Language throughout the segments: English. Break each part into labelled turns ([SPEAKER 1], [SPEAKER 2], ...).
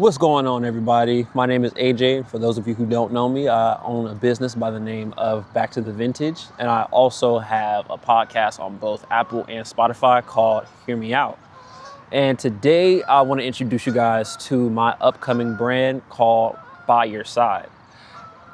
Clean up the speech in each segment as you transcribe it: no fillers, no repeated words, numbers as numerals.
[SPEAKER 1] What's going on, everybody? My name is AJ. For those of you who don't know me, I own a business by the name of Back to the Vintage, and I also have a podcast on both Apple and Spotify called Hear Me Out. And today I want to introduce you guys to my upcoming brand called By Your Side.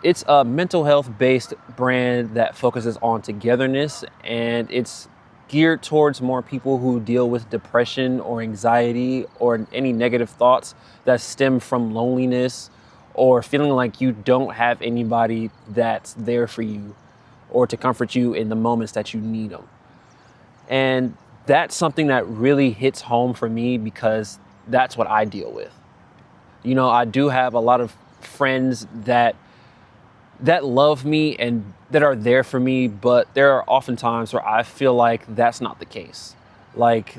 [SPEAKER 1] It's a mental health based brand that focuses on togetherness, and it's geared towards more people who deal with depression or anxiety or any negative thoughts that stem from loneliness or feeling like you don't have anybody that's there for you or to comfort you in the moments that you need them. And that's something that really hits home for me because that's what I deal with. You know, I do have a lot of friends that love me and that are there for me, but there are often times where I feel like that's not the case. Like,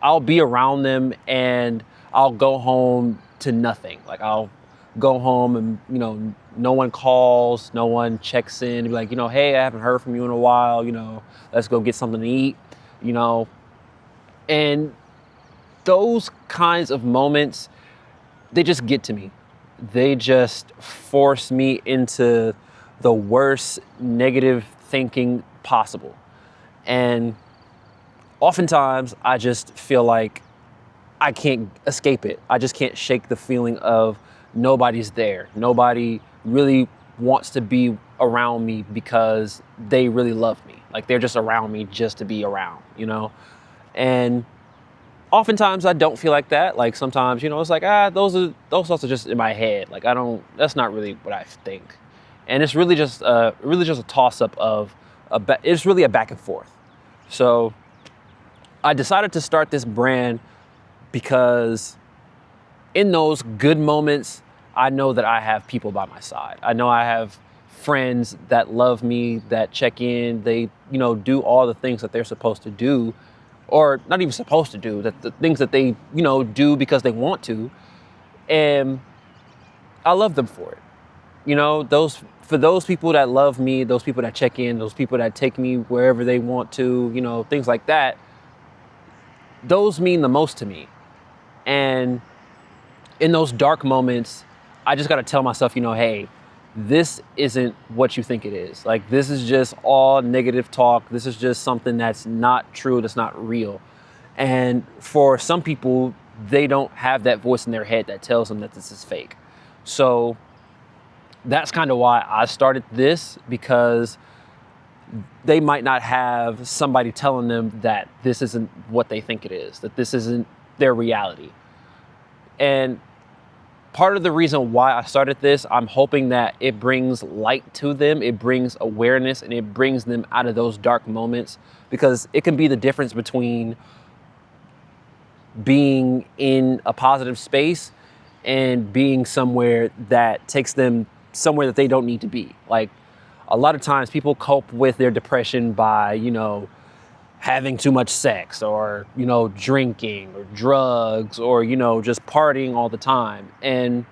[SPEAKER 1] I'll be around them and I'll go home to nothing. Like, I'll go home and, no one calls, no one checks in, be like, hey, I haven't heard from you in a while, let's go get something to eat, you know. And those kinds of moments, they just get to me. They just force me into the worst negative thinking possible. And oftentimes I just feel like I can't escape it. I just can't shake the feeling of nobody's there. Nobody really wants to be around me because they really love me. Like, they're just around me just to be around, And oftentimes I don't feel like that. Like, sometimes, it's like, those thoughts are just in my head. Like, that's not really what I think. And it's really just a toss up of, it's really a back and forth. So I decided to start this brand because in those good moments, I know that I have people by my side. I know I have friends that love me, that check in, they, do all the things that they're supposed to do, or not even supposed to do, that the things that they, do because they want to. And I love them for it. For those people that love me, those people that check in, those people that take me wherever they want to, things like that, those mean the most to me. And in those dark moments, I just got to tell myself, hey, this isn't what you think it is. Like, this is just all negative talk. This is just something that's not true, that's not real. And for some people, they don't have that voice in their head that tells them that this is fake. So that's kind of why I started this, because they might not have somebody telling them that this isn't what they think it is, that this isn't their reality. And part of the reason why I started this, I'm hoping that it brings light to them, it brings awareness, and it brings them out of those dark moments, because it can be the difference between being in a positive space and being somewhere that takes them somewhere that they don't need to be. Like, a lot of times people cope with their depression by, having too much sex or, drinking or drugs or, just partying all the time. And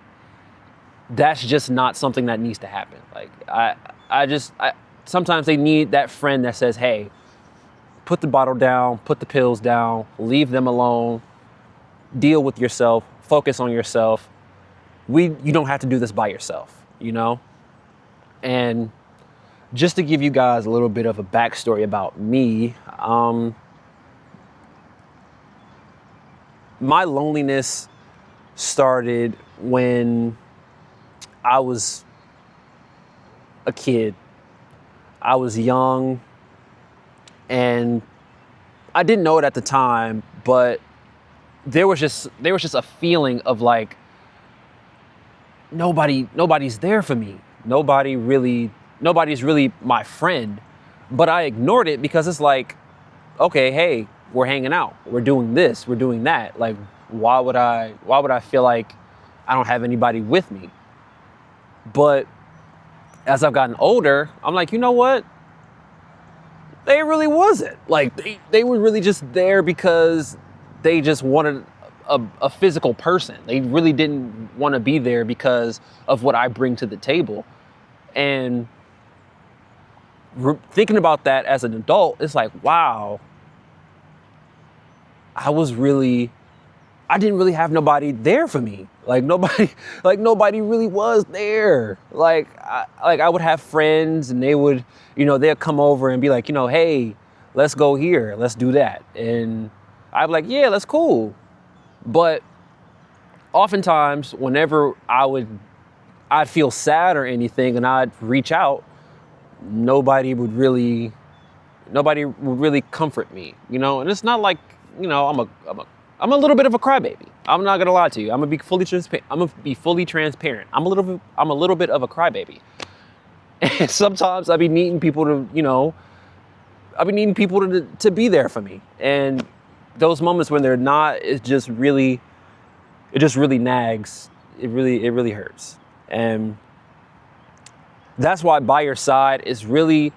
[SPEAKER 1] that's just not something that needs to happen. Like, I sometimes they need that friend that says, hey, put the bottle down, put the pills down, leave them alone, deal with yourself, focus on yourself. You don't have to do this by yourself, And just to give you guys a little bit of a backstory about me, my loneliness started when I was a kid. I was young, and I didn't know it at the time, but there was just a feeling of like nobody's there for me. Nobody's really my friend. But I ignored it because it's like, okay, hey, we're hanging out, we're doing this, we're doing that. Like, why would I feel like I don't have anybody with me? But as I've gotten older, I'm like, you know what? They really wasn't. Like, they were really just there because they just wanted a physical person. They really didn't want to be there because of what I bring to the table. And thinking about that as an adult, it's like, wow, I was really I didn't really have nobody there for me. Like nobody really was there. I would have friends and they would, they'd come over and be like, hey, let's go here, let's do that. And I'd be like, yeah, that's cool. But oftentimes whenever I'd feel sad or anything and I'd reach out, nobody would really comfort me, and it's not like, I'm a little bit of a crybaby. I'm not gonna lie to you. I'm gonna be fully transparent. I'm a little bit of a crybaby. And sometimes I be needing people to be there for me. And those moments when they're not, it just really nags. It really hurts. And that's why By Your Side is really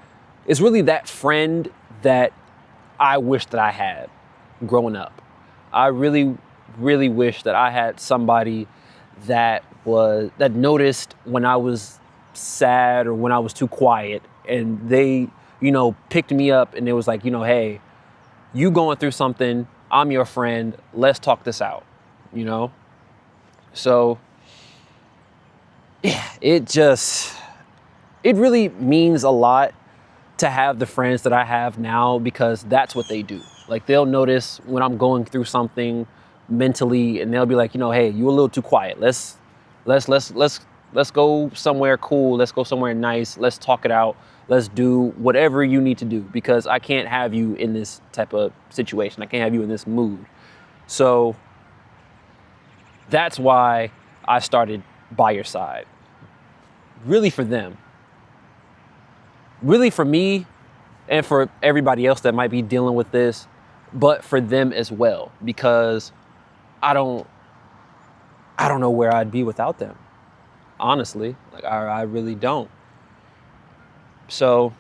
[SPEAKER 1] that friend that I wish that I had growing up. I really, really wish that I had somebody that noticed when I was sad or when I was too quiet, and they, picked me up and it was like, hey, you going through something, I'm your friend, let's talk this out, So, yeah, it really means a lot to have the friends that I have now, because that's what they do. Like, they'll notice when I'm going through something mentally and they'll be like, hey, you a little too quiet. Let's go somewhere cool. Let's go somewhere nice. Let's talk it out. Let's do whatever you need to do, because I can't have you in this type of situation. I can't have you in this mood. So that's why I started By Your Side. Really for them. Really for me and for everybody else that might be dealing with this, but for them as well, because I don't know where I'd be without them. Honestly, like I really don't. So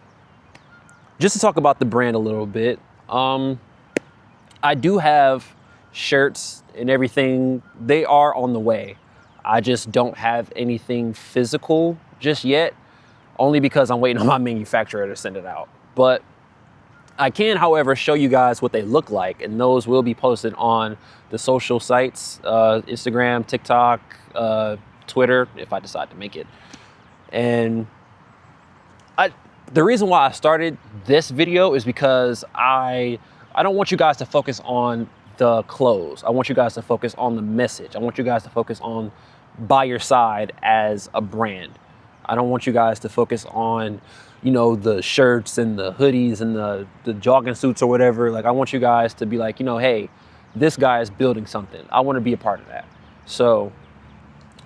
[SPEAKER 1] just to talk about the brand a little bit, I do have shirts and everything. They are on the way. I just don't have anything physical just yet, only because I'm waiting on my manufacturer to send it out. But I can, however, show you guys what they look like, and those will be posted on the social sites, Instagram, TikTok, Twitter, if I decide to make it. And the reason why I started this video is because I don't want you guys to focus on the clothes. I want you guys to focus on the message. I want you guys to focus on By Your Side as a brand. I don't want you guys to focus on, the shirts and the hoodies and the jogging suits or whatever. Like, I want you guys to be like, hey, this guy is building something. I want to be a part of that. So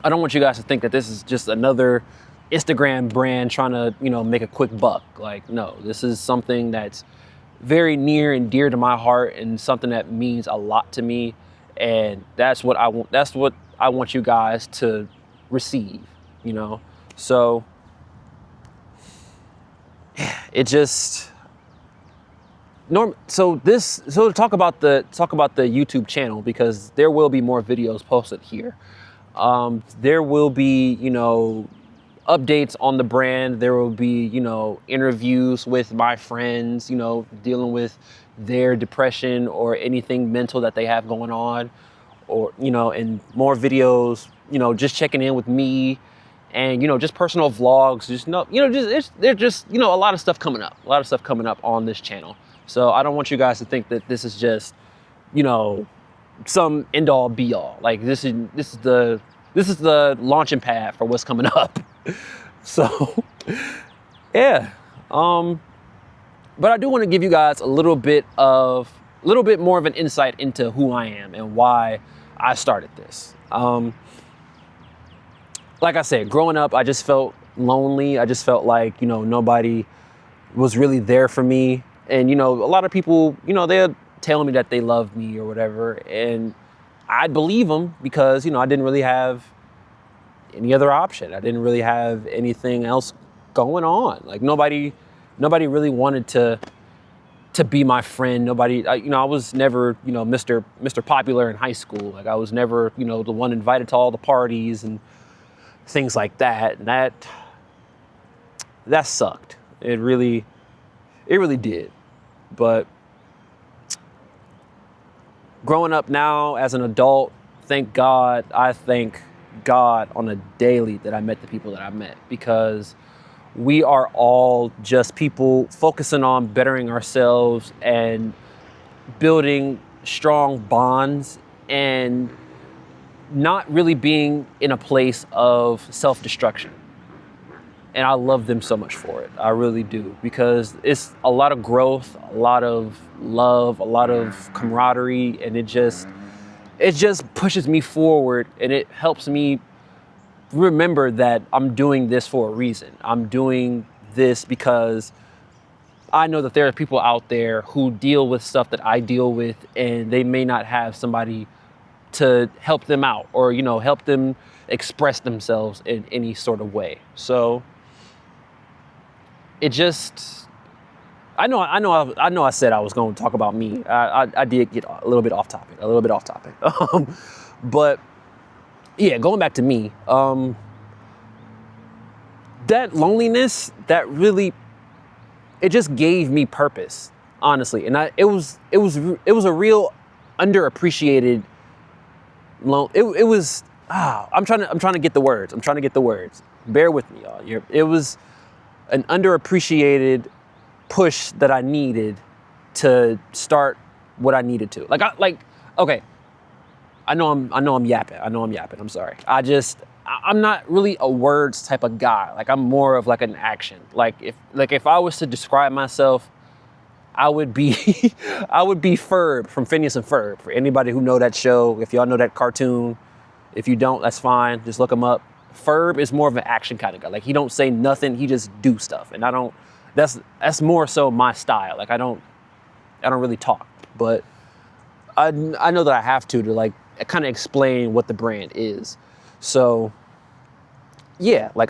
[SPEAKER 1] I don't want you guys to think that this is just another Instagram brand trying to, make a quick buck. Like, no, this is something that's very near and dear to my heart and something that means a lot to me. And that's what I want you guys to receive, So it just so to talk about the YouTube channel, because there will be more videos posted here. There will be, updates on the brand. There will be, interviews with my friends, dealing with their depression or anything mental that they have going on, or, and more videos, just checking in with me, and, just personal vlogs, there's just, a lot of stuff coming up on this channel. So I don't want you guys to think that this is just, some end all be all. Like, this is the launching pad for what's coming up. So, yeah. But I do want to give you guys a little bit more of an insight into who I am and why I started this. Like I said, growing up, I just felt lonely. I just felt like, nobody was really there for me. And, a lot of people, they're telling me that they love me or whatever. And I'd believe them because, I didn't really have any other option. I didn't really have anything else going on. Like, nobody really wanted to be my friend. Nobody, I was never, Mr. Popular in high school. Like, I was never, the one invited to all the parties and things like that. And that sucked. It really did. But growing up now as an adult, thank God. I thank God on a daily that I met the people that I met, because we are all just people focusing on bettering ourselves and building strong bonds and not really being in a place of self-destruction. And I love them so much for it. I really do, because it's a lot of growth, a lot of love, a lot of camaraderie, and it just pushes me forward, and it helps me remember that I'm doing this for a reason. I'm doing this because I know that there are people out there who deal with stuff that I deal with, and they may not have somebody to help them out or, help them express themselves in any sort of way. So it just, I know I said I was going to talk about me. I did get a little bit off topic. But yeah, going back to me, that loneliness, that really, it just gave me purpose, honestly. And it was a real underappreciated it was, I'm trying to get the words. Bear with me, y'all. It was an underappreciated push that I needed to start what I needed to. Okay, I know I'm yapping. I'm sorry. I'm not really a words type of guy. Like, I'm more of like an action. If I was to describe myself, I would be Ferb from Phineas and Ferb. For anybody who know that show, if y'all know that cartoon, if you don't, that's fine. Just look him up. Ferb is more of an action kind of guy. Like, he don't say nothing, he just do stuff. And that's more so my style. Like, I don't really talk, but I know that I have to like kind of explain what the brand is. So yeah, like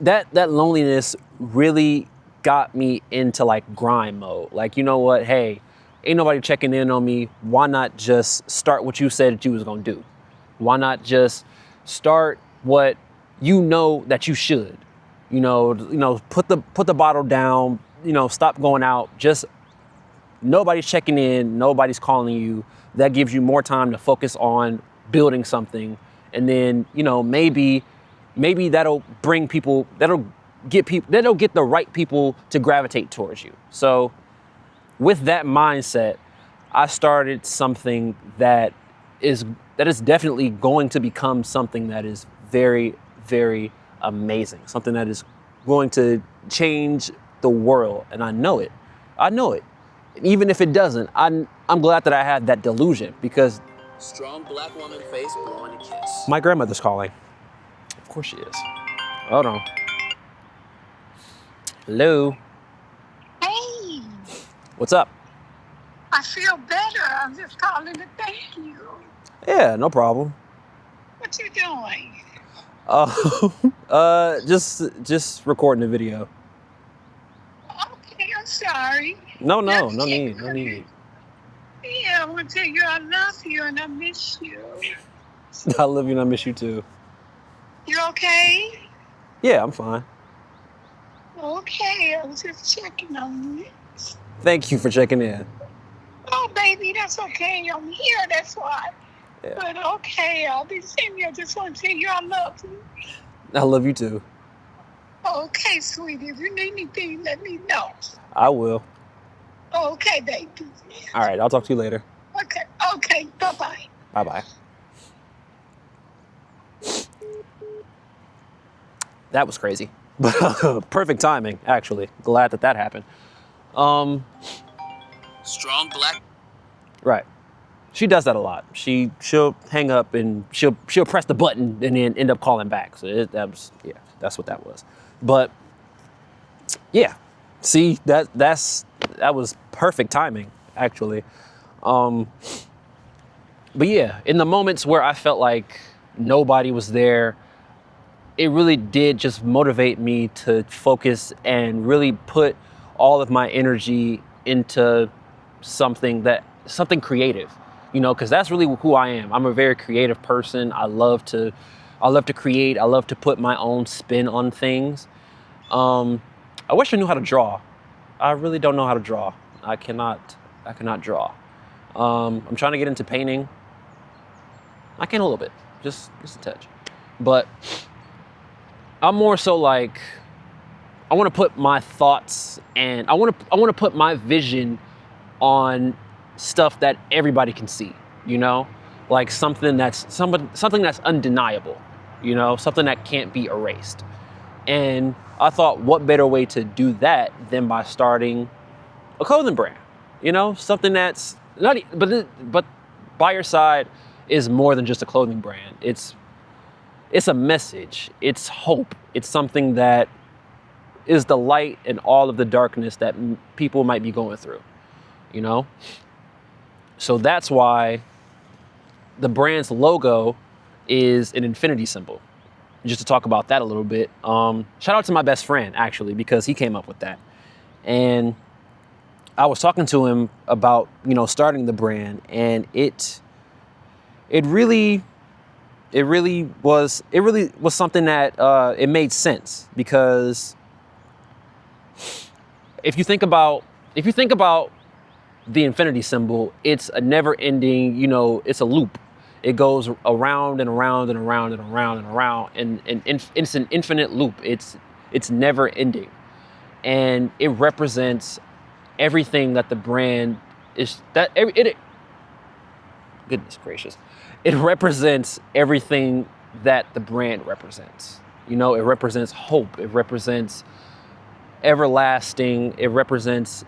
[SPEAKER 1] that loneliness really got me into like grind mode. Like, you know what? Hey, ain't nobody checking in on me. Why not just start what you said that you was gonna do? Why not just start what you know that you should? Put the bottle down. Stop going out. Just nobody's checking in. Nobody's calling you. That gives you more time to focus on building something, and then maybe that'll bring people. That'll get the right people to gravitate towards you. So with that mindset, I started something that is definitely going to become something that is very, very amazing. Something that is going to change the world, and I know it. Even if it doesn't, I'm glad that I had that delusion, because strong black woman face blowing a kiss. My grandmother's calling. Of course she is. Hold on. Hello.
[SPEAKER 2] Hey,
[SPEAKER 1] What's up?
[SPEAKER 2] I feel better. I'm just calling to thank you.
[SPEAKER 1] Yeah, no problem.
[SPEAKER 2] What you doing?
[SPEAKER 1] Just recording the video.
[SPEAKER 2] Okay, I'm sorry.
[SPEAKER 1] No need.
[SPEAKER 2] Yeah, I want to tell you I love you and I miss you.
[SPEAKER 1] I love you and I miss you too.
[SPEAKER 2] You okay?
[SPEAKER 1] Yeah, I'm fine.
[SPEAKER 2] Okay, I was just checking on you.
[SPEAKER 1] Thank you for checking in.
[SPEAKER 2] Oh, baby, that's okay. I'm here, that's why.
[SPEAKER 1] Yeah.
[SPEAKER 2] But okay, I'll be seeing you. I just want to tell you I love you.
[SPEAKER 1] I love you too.
[SPEAKER 2] Okay, sweetie, if you need anything, let me know.
[SPEAKER 1] I will.
[SPEAKER 2] Okay, baby.
[SPEAKER 1] All right, I'll talk to you later.
[SPEAKER 2] Okay, bye-bye.
[SPEAKER 1] Bye-bye. That was crazy. But perfect timing, actually. Glad that happened. Strong black. Right. She does that a lot. She'll hang up and she'll press the button and then end up calling back. So that's what that was. But yeah, see, that was perfect timing, actually. But yeah, in the moments where I felt like nobody was there, it really did just motivate me to focus and really put all of my energy into something creative, because that's really who I am. I'm a very creative person. I love to create. I love to put my own spin on things. I wish I knew how to draw. I really don't know how to draw. I cannot draw. I'm trying to get into painting. I can a little bit, just a touch. But I'm more so like, I want to put my thoughts and I want to put my vision on stuff that everybody can see, you know? Like something that's undeniable, you know, something that can't be erased. And I thought, what better way to do that than by starting a clothing brand? You know, something that's not, but By Your Side is more than just a clothing brand. It's a message. It's hope. It's something that is the light in all of the darkness that people might be going through, you know? So that's why the brand's logo is an infinity symbol. Just to talk about that a little bit. Shout out to my best friend, actually, because he came up with that. And I was talking to him about, you know, starting the brand, and it really was something that it made sense, because if you think about the infinity symbol, it's a never ending, you know, it's a loop. It goes around and around and around and around and around, and it's an infinite loop. It's never ending, and it represents everything that the brand is. Goodness gracious, it represents everything that the brand represents. You know, it represents hope. It represents everlasting. It represents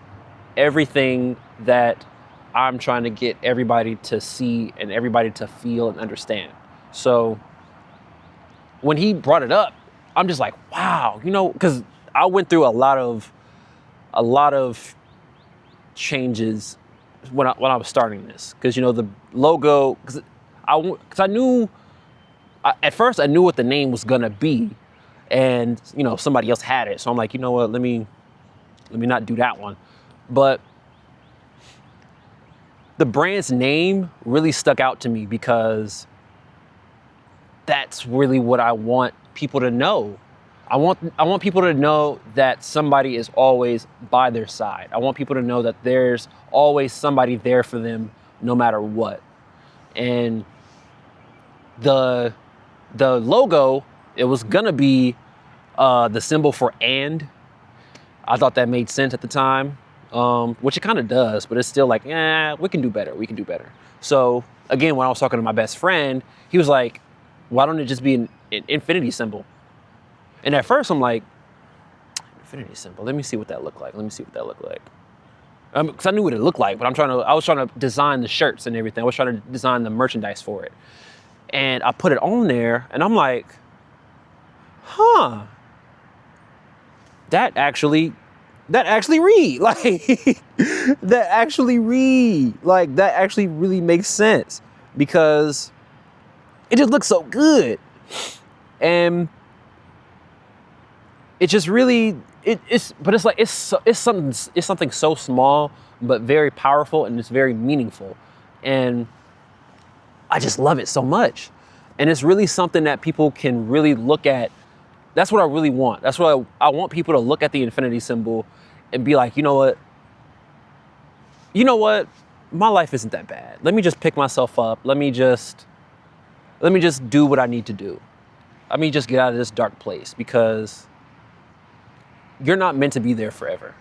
[SPEAKER 1] everything that I'm trying to get everybody to see and everybody to feel and understand. So when he brought it up, I'm just like, wow, you know, because I went through a lot of changes when I was starting this. Because, you know, the logo, because I knew, at first I knew what the name was gonna be, and, you know, somebody else had it. So I'm like, you know what, let me not do that one. But the brand's name really stuck out to me, because that's really what I want people to know. I want people to know that somebody is always by their side. I want people to know that there's always somebody there for them no matter what. And the logo, it was gonna be the symbol for and. I thought that made sense at the time. Which it kind of does, but it's still like, we can do better. We can do better. So again, when I was talking to my best friend, he was like, why don't it just be an infinity symbol? And at first I'm like, infinity symbol, let me see what that looked like. Because I knew what it looked like, but I was trying to design the shirts and everything. I was trying to design the merchandise for it. And I put it on there, and I'm like, that actually read, like, that actually really makes sense, because it just looks so good. And it just really, it's something so small, but very powerful, and it's very meaningful. And I just love it so much. And it's really something that people can really look at. That's what I really want. That's what I want people to look at the infinity symbol and be like, you know what? My life isn't that bad. Let me just pick myself up. Let me just do what I need to do. Let me just get out of this dark place, because you're not meant to be there forever.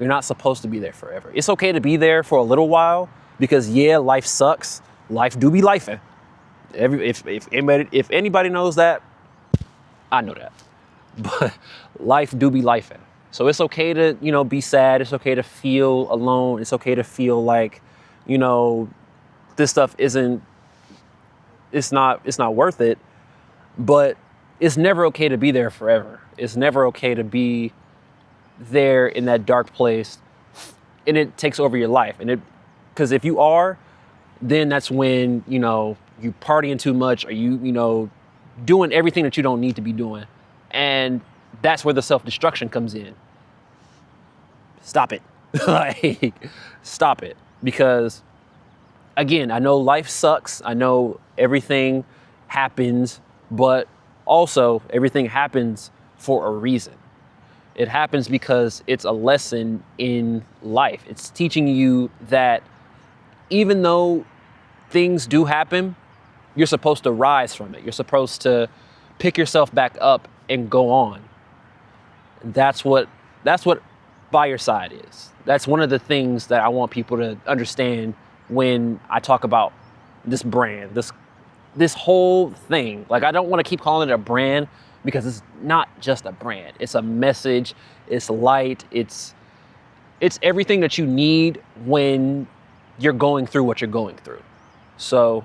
[SPEAKER 1] You're not supposed to be there forever. It's okay to be there for a little while, because life sucks. Life do be lifing. If anybody knows that, I know that. But life do be lifing. So it's okay to, you know, be sad. It's okay to feel alone. It's okay to feel like, you know, this stuff it's not worth it. But it's never okay to be there forever. It's never okay to be there in that dark place, and it takes over your life. And because if you are, then that's when, you know, you partying too much, or you know, doing everything that you don't need to be doing. And that's where the self-destruction comes in. Stop it. Like, stop it. Because, again, I know life sucks. I know everything happens, but also everything happens for a reason. It happens because it's a lesson in life. It's teaching you that even though things do happen, you're supposed to rise from it. You're supposed to pick yourself back up and go on. That's what by your side is. That's one of the things that I want people to understand when I talk about this brand, this whole thing. Like, I don't want to keep calling it a brand because it's not just a brand. It's a message, it's light, it's everything that you need when you're going through what you're going through. So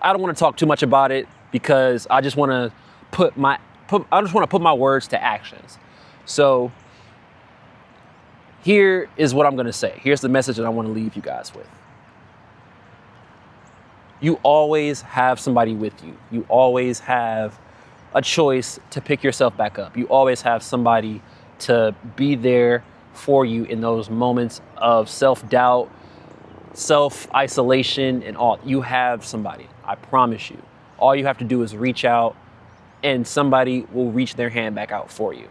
[SPEAKER 1] I don't want to talk too much about it because I just want to put my words to actions. So here is what I'm going to say. Here's the message that I want to leave you guys with. You always have somebody with you. You always have a choice to pick yourself back up. You always have somebody to be there for you in those moments of self-doubt, self-isolation, and all. You have somebody, I promise you. All you have to do is reach out and somebody will reach their hand back out for you.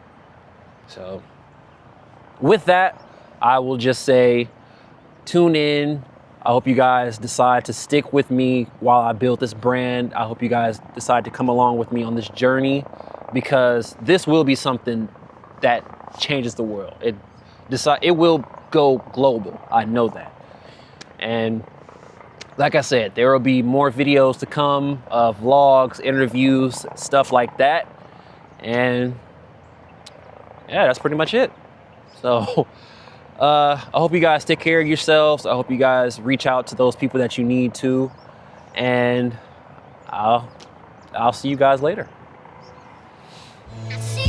[SPEAKER 1] So with that, I will just say, tune in. I hope you guys decide to stick with me while I build this brand. I hope you guys decide to come along with me on this journey, because this will be something that changes the world. It will go global. I know that. And like I said, there will be more videos to come, vlogs, interviews, stuff like that. And yeah, that's pretty much it. So I hope you guys take care of yourselves. I hope you guys reach out to those people that you need to. And I'll see you guys later.
[SPEAKER 3] I see